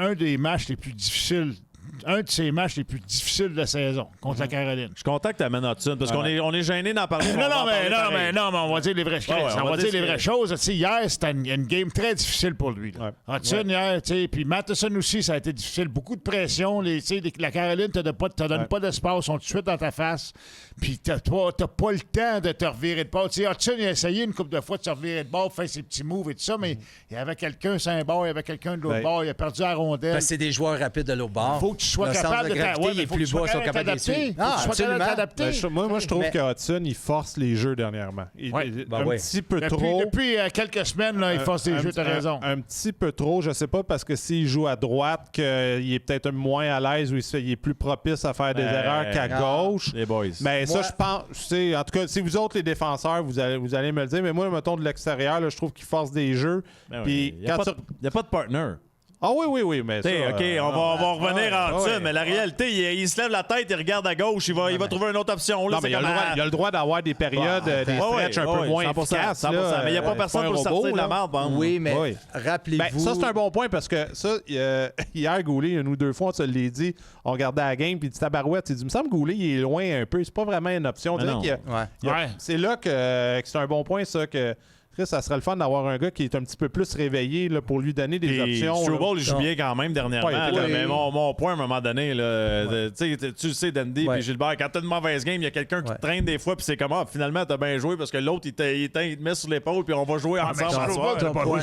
un des matchs les plus difficiles. Un de ses matchs les plus difficiles de la saison contre la Caroline. Je suis content que tu amènes Hudson parce qu'on est gêné d'en parler. Non, mais on va dire les vraies choses. On va dire les vraies choses. Hier, c'était une game très difficile pour lui. Hudson, hier, puis Matheson aussi, ça a été difficile. Beaucoup de pression. La Caroline ne te donne pas d'espace. On te suit dans ta face. Puis t'as pas le temps de te revirer de bord. Hudson, il a essayé une couple de fois de se revirer de bord, faire ses petits moves et tout ça, mais il y avait quelqu'un sur un bord, il y avait quelqu'un de l'autre bord. Il a perdu la rondelle. C'est des joueurs rapides de l'autre bord. Faut que tu sois capable de t'adapter. Il est plus bas, ils sont capables de suivre. Moi, je trouve que Hudson, il force les jeux dernièrement. Petit peu trop. Depuis quelques semaines, là, il force les jeux, t'as raison. Un petit peu trop, je sais pas, parce que s'il joue à droite, qu'il est peut-être moins à l'aise ou il est plus propice à faire des erreurs qu'à gauche. Les boys. Mais ça, je pense, en tout cas, si vous autres, les défenseurs, vous allez me le dire, mais moi, mettons de l'extérieur, là, je trouve qu'il force des jeux. Il n'y a pas de partner. Ah oui, mais ça... OK, on va revenir en Hudson, mais la réalité, il se lève la tête, il regarde à gauche, il va trouver une autre option. Là, non, mais il a le droit d'avoir des périodes, des stretches un peu moins 100%, efficaces. 100%, là, mais il n'y a pas personne pour sortir de la marde. Oui, mais rappelez-vous... ça, c'est un bon point, parce que ça, hier, Goulet, une ou deux fois, on se l'a dit, on regardait la game, puis il dit tabarouette, il dit, il me semble que Goulet, il est loin un peu, c'est pas vraiment une option. C'est là que c'est un bon point, ça, que... ça serait le fun d'avoir un gars qui est un petit peu plus réveillé là, pour lui donner des options. Struble, il joue bien quand même dernièrement. Mais mon point, à un moment donné, tu sais, Dandy et Gilbert, quand t'as une mauvaise game, il y a quelqu'un qui te traîne des fois, puis c'est comme, finalement, t'as bien joué parce que l'autre, il te met sur l'épaule, puis on va jouer ensemble.